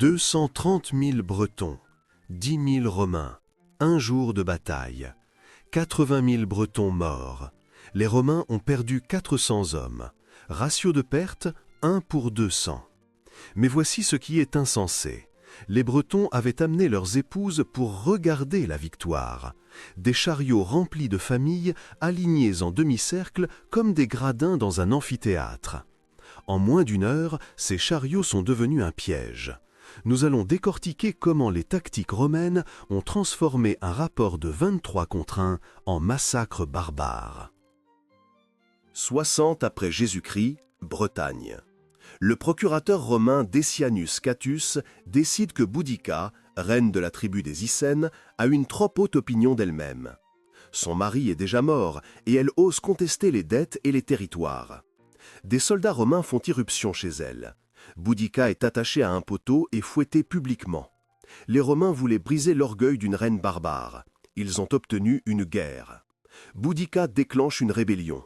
230 000 Bretons, 10 000 Romains, un jour de bataille, 80 000 Bretons morts. Les Romains ont perdu 400 hommes. Ratio de perte, 1 pour 200. Mais voici ce qui est insensé. Les Bretons avaient amené leurs épouses pour regarder la victoire. Des chariots remplis de familles, alignés en demi-cercle comme des gradins dans un amphithéâtre. En moins d'une heure, ces chariots sont devenus un piège. Nous allons décortiquer comment les tactiques romaines ont transformé un rapport de 23 contre 1 en massacre barbare. 60 après Jésus-Christ, Bretagne. Le procurateur romain Decianus Catus décide que Boudica, reine de la tribu des Icènes, a une trop haute opinion d'elle-même. Son mari est déjà mort et elle ose contester les dettes et les territoires. Des soldats romains font irruption chez elle. Boudica est attachée à un poteau et fouettée publiquement. Les Romains voulaient briser l'orgueil d'une reine barbare. Ils ont obtenu une guerre. Boudica déclenche une rébellion.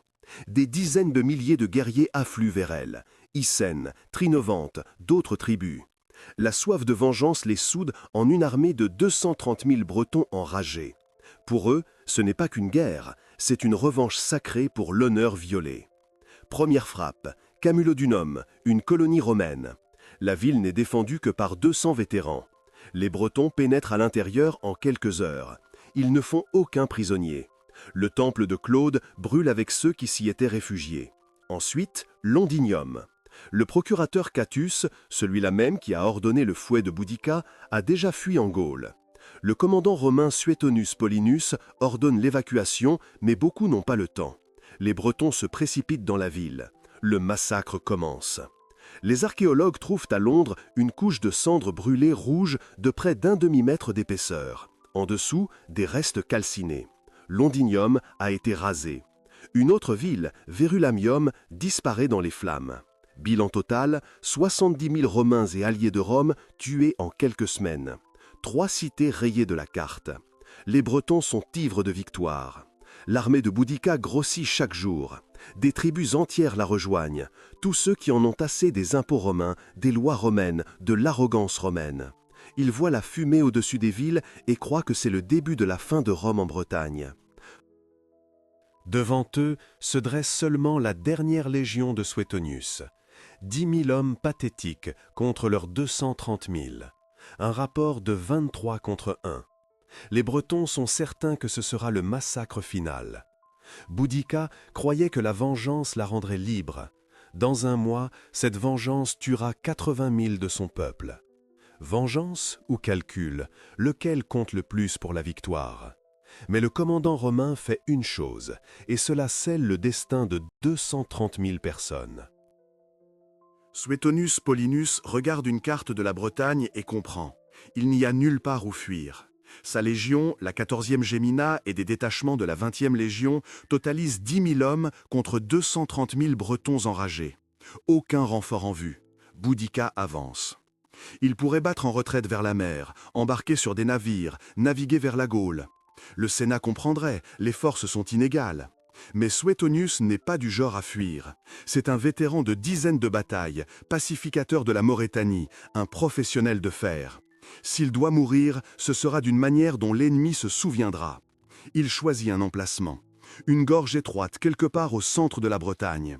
Des dizaines de milliers de guerriers affluent vers elle. Icènes, Trinovantes, d'autres tribus. La soif de vengeance les soude en une armée de 230 000 Bretons enragés. Pour eux, ce n'est pas qu'une guerre, c'est une revanche sacrée pour l'honneur violé. Première frappe, Camulodunum, une colonie romaine. La ville n'est défendue que par 200 vétérans. Les Bretons pénètrent à l'intérieur en quelques heures. Ils ne font aucun prisonnier. Le temple de Claude brûle avec ceux qui s'y étaient réfugiés. Ensuite, Londinium. Le procurateur Catus, celui-là même qui a ordonné le fouet de Boudica, a déjà fui en Gaule. Le commandant romain Suetonius Paulinus ordonne l'évacuation, mais beaucoup n'ont pas le temps. Les Bretons se précipitent dans la ville. Le massacre commence. Les archéologues trouvent à Londres une couche de cendres brûlées rouges de près d'un demi-mètre d'épaisseur. En dessous, des restes calcinés. Londinium a été rasé. Une autre ville, Verulamium, disparaît dans les flammes. Bilan total, 70 000 Romains et alliés de Rome tués en quelques semaines. 3 cités rayées de la carte. Les Bretons sont ivres de victoire. L'armée de Boudica grossit chaque jour. Des tribus entières la rejoignent. Tous ceux qui en ont assez des impôts romains, des lois romaines, de l'arrogance romaine. Ils voient la fumée au-dessus des villes et croient que c'est le début de la fin de Rome en Bretagne. Devant eux se dresse seulement la dernière légion de Suetonius. 10 000 hommes pathétiques contre leurs 230 000. Un rapport de 23 contre 1. Les Bretons sont certains que ce sera le massacre final. Boudica croyait que la vengeance la rendrait libre. Dans un mois, cette vengeance tuera 80 000 de son peuple. Vengeance ou calcul, lequel compte le plus pour la victoire? Mais le commandant romain fait une chose, et cela scelle le destin de 230 000 personnes. Suetonius Paulinus regarde une carte de la Bretagne et comprend. Il n'y a nulle part où fuir. Sa légion, la 14e Gemina et des détachements de la 20e Légion totalisent 10 000 hommes contre 230 000 Bretons enragés. Aucun renfort en vue. Boudica avance. Il pourrait battre en retraite vers la mer, embarquer sur des navires, naviguer vers la Gaule. Le Sénat comprendrait, les forces sont inégales. Mais Suetonius n'est pas du genre à fuir. C'est un vétéran de dizaines de batailles, pacificateur de la Maurétanie, un professionnel de fer. S'il doit mourir, ce sera d'une manière dont l'ennemi se souviendra. Il choisit un emplacement. Une gorge étroite, quelque part au centre de la Bretagne.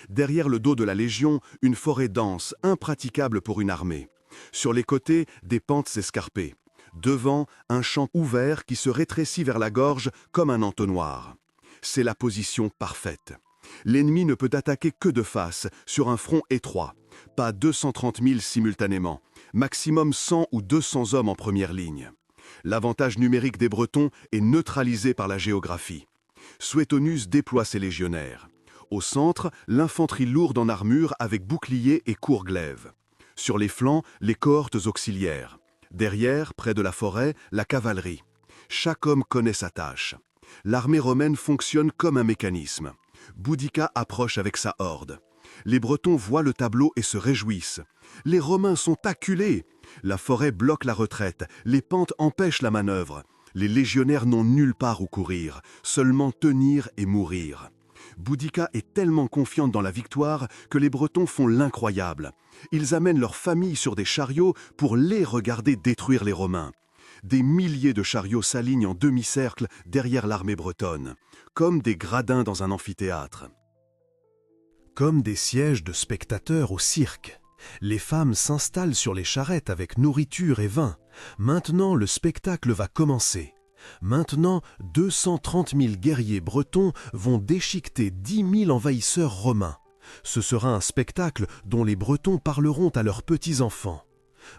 Derrière le dos de la Légion, une forêt dense, impraticable pour une armée. Sur les côtés, des pentes escarpées. Devant, un champ ouvert qui se rétrécit vers la gorge comme un entonnoir. C'est la position parfaite. L'ennemi ne peut attaquer que de face, sur un front étroit. Pas 230 000 simultanément. Maximum 100 ou 200 hommes en première ligne. L'avantage numérique des Bretons est neutralisé par la géographie. Suetonius déploie ses légionnaires. Au centre, l'infanterie lourde en armure avec bouclier et courglaive. Sur les flancs, les cohortes auxiliaires. Derrière, près de la forêt, la cavalerie. Chaque homme connaît sa tâche. L'armée romaine fonctionne comme un mécanisme. Boudica approche avec sa horde. Les Bretons voient le tableau et se réjouissent. Les Romains sont acculés. La forêt bloque la retraite. Les pentes empêchent la manœuvre. Les légionnaires n'ont nulle part où courir, seulement tenir et mourir. Boudica est tellement confiante dans la victoire que les Bretons font l'incroyable. Ils amènent leur famille sur des chariots pour les regarder détruire les Romains. Des milliers de chariots s'alignent en demi-cercle derrière l'armée bretonne, comme des gradins dans un amphithéâtre. Comme des sièges de spectateurs au cirque. Les femmes s'installent sur les charrettes avec nourriture et vin. Maintenant, le spectacle va commencer. Maintenant, 230 000 guerriers bretons vont déchiqueter 10 000 envahisseurs romains. Ce sera un spectacle dont les Bretons parleront à leurs petits-enfants.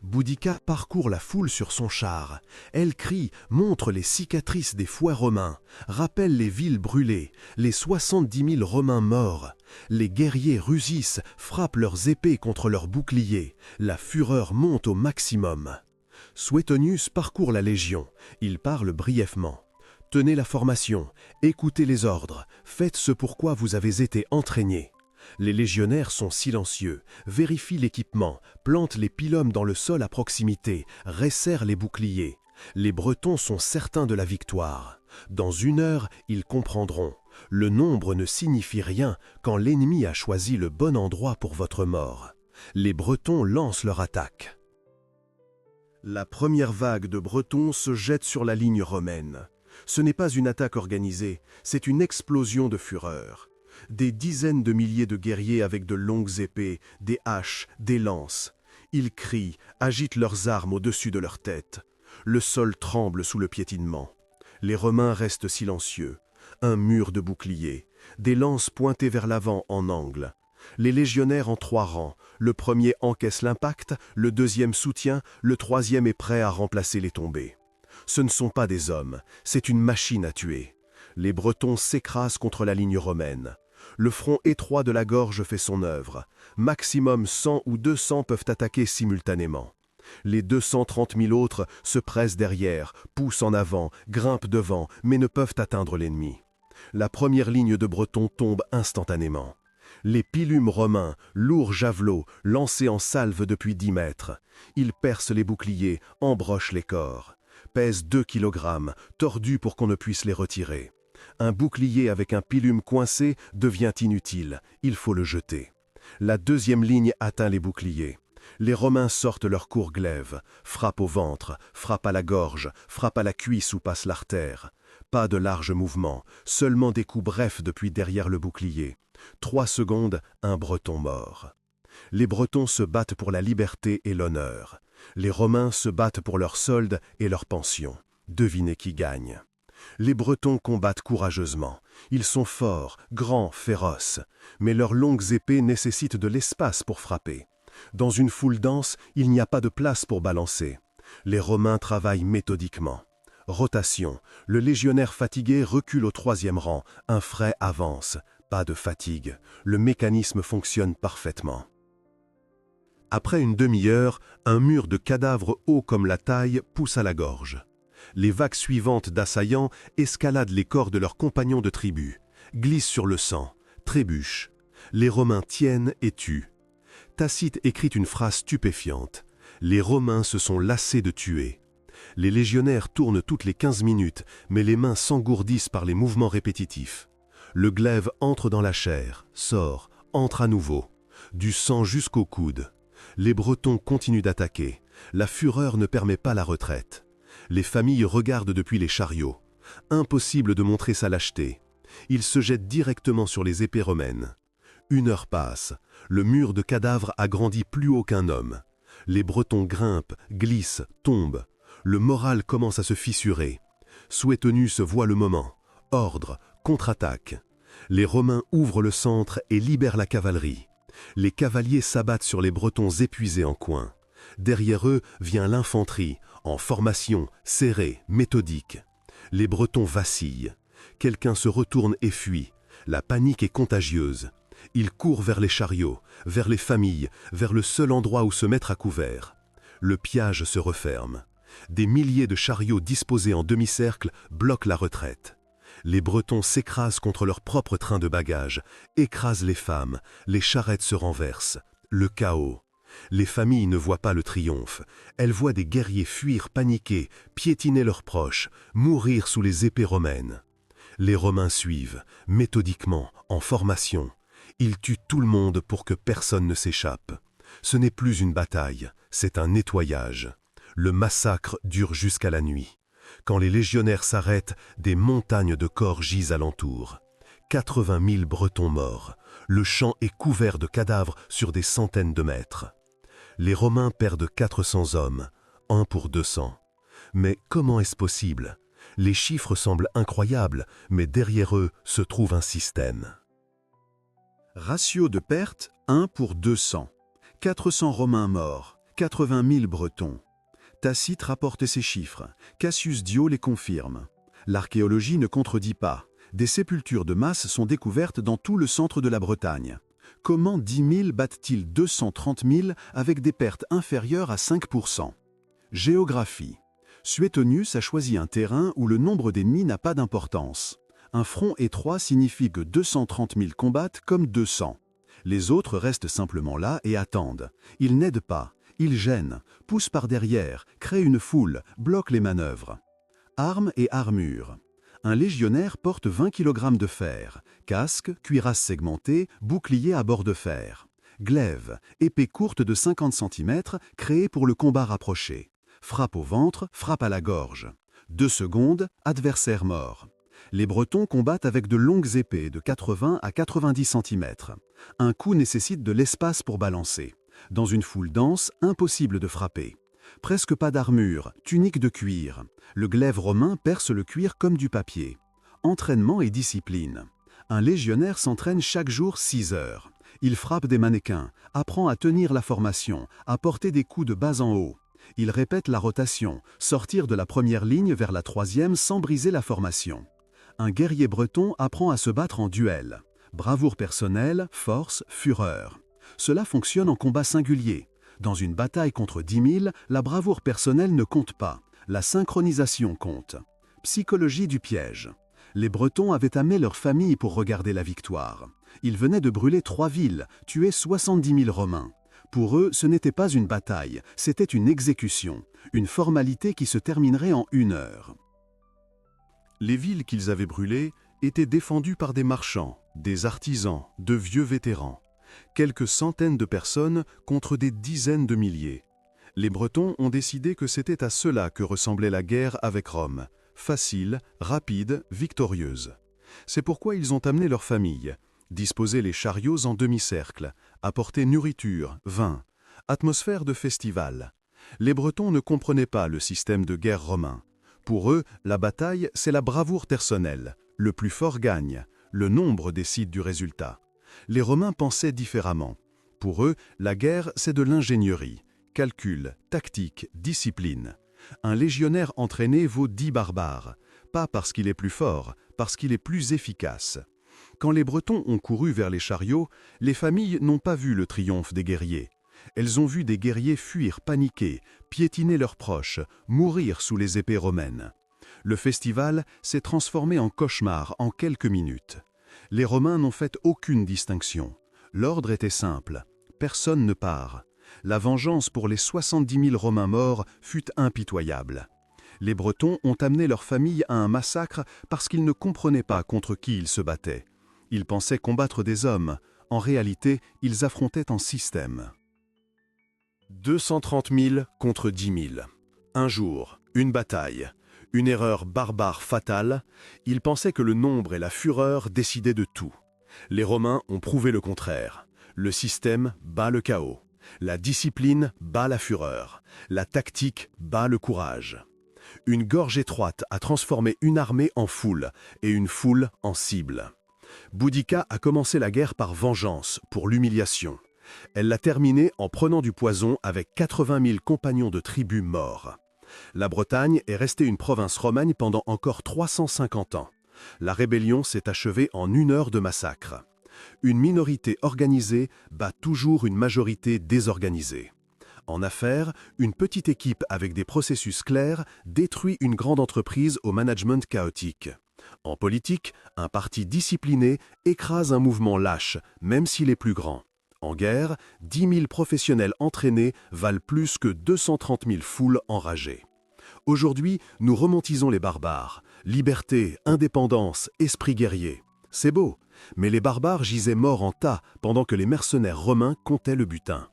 Boudica parcourt la foule sur son char. Elle crie, montre les cicatrices des fouets romains, rappelle les villes brûlées, les 70 000 Romains morts. Les guerriers rugissent, frappent leurs épées contre leurs boucliers. La fureur monte au maximum. Suetonius parcourt la légion. Il parle brièvement. « Tenez la formation, écoutez les ordres, faites ce pourquoi vous avez été entraînés. » Les légionnaires sont silencieux, vérifient l'équipement, plantent les pylônes dans le sol à proximité, resserrent les boucliers. Les Bretons sont certains de la victoire. Dans 1 heure, ils comprendront. Le nombre ne signifie rien quand l'ennemi a choisi le bon endroit pour votre mort. Les Bretons lancent leur attaque. La première vague de Bretons se jette sur la ligne romaine. Ce n'est pas une attaque organisée, c'est une explosion de fureur. Des dizaines de milliers de guerriers avec de longues épées, des haches, des lances. Ils crient, agitent leurs armes au-dessus de leur tête. Le sol tremble sous le piétinement. Les Romains restent silencieux. Un mur de boucliers, des lances pointées vers l'avant en angle. Les légionnaires en 3 rangs. Le premier encaisse l'impact, le deuxième soutient, le troisième est prêt à remplacer les tombés. Ce ne sont pas des hommes, c'est une machine à tuer. Les Bretons s'écrasent contre la ligne romaine. Le front étroit de la gorge fait son œuvre. Maximum 100 ou 200 peuvent attaquer simultanément. Les 230 000 autres se pressent derrière, poussent en avant, grimpent devant, mais ne peuvent atteindre l'ennemi. La première ligne de Bretons tombe instantanément. Les pilumes romains, lourds javelots, lancés en salve depuis 10 mètres. Ils percent les boucliers, embrochent les corps. Pèsent 2 kilogrammes, tordus pour qu'on ne puisse les retirer. Un bouclier avec un pilume coincé devient inutile, il faut le jeter. La deuxième ligne atteint les boucliers. Les Romains sortent leur court glaive, frappent au ventre, frappent à la gorge, frappent à la cuisse où passe l'artère. Pas de larges mouvements, seulement des coups brefs depuis derrière le bouclier. 3 secondes, un Breton mort. Les Bretons se battent pour la liberté et l'honneur. Les Romains se battent pour leur solde et leur pension. Devinez qui gagne. Les Bretons combattent courageusement. Ils sont forts, grands, féroces. Mais leurs longues épées nécessitent de l'espace pour frapper. Dans une foule dense, il n'y a pas de place pour balancer. Les Romains travaillent méthodiquement. Rotation. Le légionnaire fatigué recule au 3e rang. Un frais avance. Pas de fatigue. Le mécanisme fonctionne parfaitement. Après une demi-heure, un mur de cadavres hauts comme la taille pousse à la gorge. Les vagues suivantes d'assaillants escaladent les corps de leurs compagnons de tribu, glissent sur le sang, trébuchent. Les Romains tiennent et tuent. Tacite écrit une phrase stupéfiante. Les Romains se sont lassés de tuer. Les légionnaires tournent toutes les 15 minutes, mais les mains s'engourdissent par les mouvements répétitifs. Le glaive entre dans la chair, sort, entre à nouveau. Du sang jusqu'au coude. Les Bretons continuent d'attaquer. La fureur ne permet pas la retraite. Les familles regardent depuis les chariots. Impossible de montrer sa lâcheté. Ils se jettent directement sur les épées romaines. 1 heure passe. Le mur de cadavres a grandi plus haut qu'un homme. Les Bretons grimpent, glissent, tombent. Le moral commence à se fissurer. Suetonius voit le moment. Ordre, contre-attaque. Les Romains ouvrent le centre et libèrent la cavalerie. Les cavaliers s'abattent sur les Bretons épuisés en coin. Derrière eux vient l'infanterie, en formation, serrée, méthodique. Les Bretons vacillent. Quelqu'un se retourne et fuit. La panique est contagieuse. Ils courent vers les chariots, vers les familles, vers le seul endroit où se mettre à couvert. Le pillage se referme. Des milliers de chariots disposés en demi-cercle bloquent la retraite. Les Bretons s'écrasent contre leur propre train de bagages, écrasent les femmes, les charrettes se renversent. Le chaos. Les familles ne voient pas le triomphe. Elles voient des guerriers fuir paniqués, piétiner leurs proches, mourir sous les épées romaines. Les Romains suivent, méthodiquement, en formation. Ils tuent tout le monde pour que personne ne s'échappe. Ce n'est plus une bataille, c'est un nettoyage. Le massacre dure jusqu'à la nuit. Quand les légionnaires s'arrêtent, des montagnes de corps gisent alentour. 80 000 Bretons morts. Le champ est couvert de cadavres sur des centaines de mètres. Les Romains perdent 400 hommes, 1 pour 200. Mais comment est-ce possible? Les chiffres semblent incroyables, mais derrière eux se trouve un système. Ratio de perte 1 pour 200. 400 Romains morts, 80 000 Bretons. Tacite rapporte ces chiffres. Cassius Dio les confirme. L'archéologie ne contredit pas. Des sépultures de masse sont découvertes dans tout le centre de la Bretagne. Comment 10 000 battent-ils 230 000 avec des pertes inférieures à 5%? Géographie. Suetonius a choisi un terrain où le nombre d'ennemis n'a pas d'importance. Un front étroit signifie que 230 000 combattent comme 200. Les autres restent simplement là et attendent. Ils n'aident pas, ils gênent, poussent par derrière, créent une foule, bloquent les manœuvres. Armes et armures. Un légionnaire porte 20 kg de fer, casque, cuirasse segmentée, bouclier à bord de fer. Glaive, épée courte de 50 cm, créée pour le combat rapproché. Frappe au ventre, frappe à la gorge. 2 secondes, adversaire mort. Les Bretons combattent avec de longues épées de 80 à 90 cm. Un coup nécessite de l'espace pour balancer. Dans une foule dense, impossible de frapper. Presque pas d'armure, tunique de cuir. Le glaive romain perce le cuir comme du papier. Entraînement et discipline. Un légionnaire s'entraîne chaque jour 6 heures. Il frappe des mannequins, apprend à tenir la formation, à porter des coups de bas en haut. Il répète la rotation, sortir de la première ligne vers la troisième sans briser la formation. Un guerrier breton apprend à se battre en duel. Bravoure personnelle, force, fureur. Cela fonctionne en combat singulier. Dans une bataille contre 10 000, la bravoure personnelle ne compte pas. La synchronisation compte. Psychologie du piège. Les Bretons avaient amené leur famille pour regarder la victoire. Ils venaient de brûler 3 villes, tuer 70 000 Romains. Pour eux, ce n'était pas une bataille, c'était une exécution, une formalité qui se terminerait en 1 heure. Les villes qu'ils avaient brûlées étaient défendues par des marchands, des artisans, de vieux vétérans. Quelques centaines de personnes contre des dizaines de milliers. Les Bretons ont décidé que c'était à cela que ressemblait la guerre avec Rome, facile, rapide, victorieuse. C'est pourquoi ils ont amené leur famille, disposé les chariots en demi-cercle, apporté nourriture, vin, atmosphère de festival. Les Bretons ne comprenaient pas le système de guerre romain. Pour eux, la bataille, c'est la bravoure personnelle. Le plus fort gagne, le nombre décide du résultat. Les Romains pensaient différemment. Pour eux, la guerre, c'est de l'ingénierie, calcul, tactique, discipline. Un légionnaire entraîné vaut 10 barbares, pas parce qu'il est plus fort, parce qu'il est plus efficace. Quand les Bretons ont couru vers les chariots, les familles n'ont pas vu le triomphe des guerriers. Elles ont vu des guerriers fuir paniqués, piétiner leurs proches, mourir sous les épées romaines. Le festival s'est transformé en cauchemar en quelques minutes. Les Romains n'ont fait aucune distinction. L'ordre était simple. Personne ne part. La vengeance pour les 70 000 Romains morts fut impitoyable. Les Bretons ont amené leur famille à un massacre parce qu'ils ne comprenaient pas contre qui ils se battaient. Ils pensaient combattre des hommes. En réalité, ils affrontaient un système. 230 000 contre 10 000. Un jour, une bataille. Une erreur barbare fatale. Ils pensaient que le nombre et la fureur décidaient de tout. Les Romains ont prouvé le contraire. Le système bat le chaos. La discipline bat la fureur. La tactique bat le courage. Une gorge étroite a transformé une armée en foule et une foule en cible. Boudica a commencé la guerre par vengeance, pour l'humiliation. Elle l'a terminée en prenant du poison avec 80 000 compagnons de tribu morts. La Bretagne est restée une province romaine pendant encore 350 ans. La rébellion s'est achevée en 1 heure de massacre. Une minorité organisée bat toujours une majorité désorganisée. En affaires, une petite équipe avec des processus clairs détruit une grande entreprise au management chaotique. En politique, un parti discipliné écrase un mouvement lâche, même s'il est plus grand. En guerre, 10 000 professionnels entraînés valent plus que 230 000 foules enragées. Aujourd'hui, nous romantisons les barbares. Liberté, indépendance, esprit guerrier. C'est beau, mais les barbares gisaient morts en tas pendant que les mercenaires romains comptaient le butin.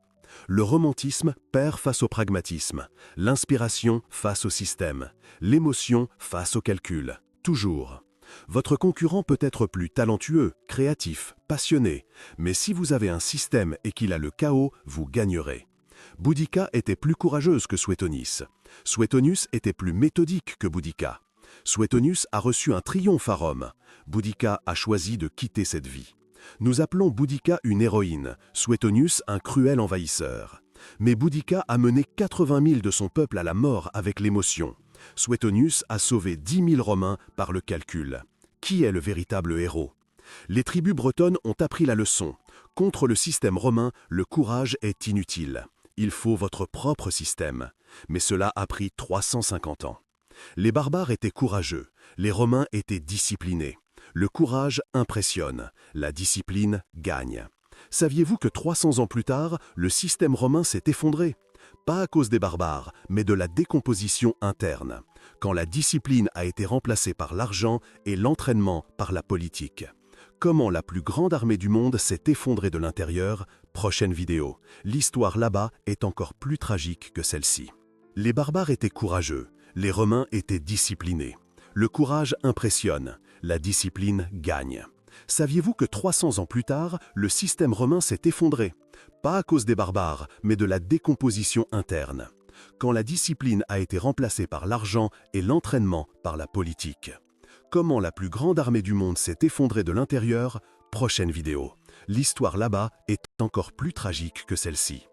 Le romantisme perd face au pragmatisme, l'inspiration face au système, l'émotion face au calcul. Toujours. Votre concurrent peut être plus talentueux, créatif, passionné, mais si vous avez un système et qu'il a le chaos, vous gagnerez. Boudica était plus courageuse que Suétonius. Suétonius était plus méthodique que Boudica. Suétonius a reçu un triomphe à Rome. Boudica a choisi de quitter cette vie. Nous appelons Boudica une héroïne, Suétonius un cruel envahisseur. Mais Boudica a mené 80 000 de son peuple à la mort avec l'émotion. Suétonius a sauvé 10 000 Romains par le calcul. Qui est le véritable héros? Les tribus bretonnes ont appris la leçon. Contre le système romain, le courage est inutile. Il faut votre propre système. Mais cela a pris 350 ans. Les barbares étaient courageux, les Romains étaient disciplinés. Le courage impressionne, la discipline gagne. Saviez-vous que 300 ans plus tard, le système romain s'est effondré? Pas à cause des barbares, mais de la décomposition interne, quand la discipline a été remplacée par l'argent et l'entraînement par la politique. Comment la plus grande armée du monde s'est effondrée de l'intérieur? Prochaine vidéo. L'histoire là-bas est encore plus tragique que celle-ci. Les barbares étaient courageux, les Romains étaient disciplinés. Le courage impressionne, la discipline gagne. Saviez-vous que 300 ans plus tard, le système romain s'est effondré? Pas à cause des barbares, mais de la décomposition interne. Quand la discipline a été remplacée par l'argent et l'entraînement par la politique. Comment la plus grande armée du monde s'est effondrée de l'intérieur? Prochaine vidéo. L'histoire là-bas est encore plus tragique que celle-ci.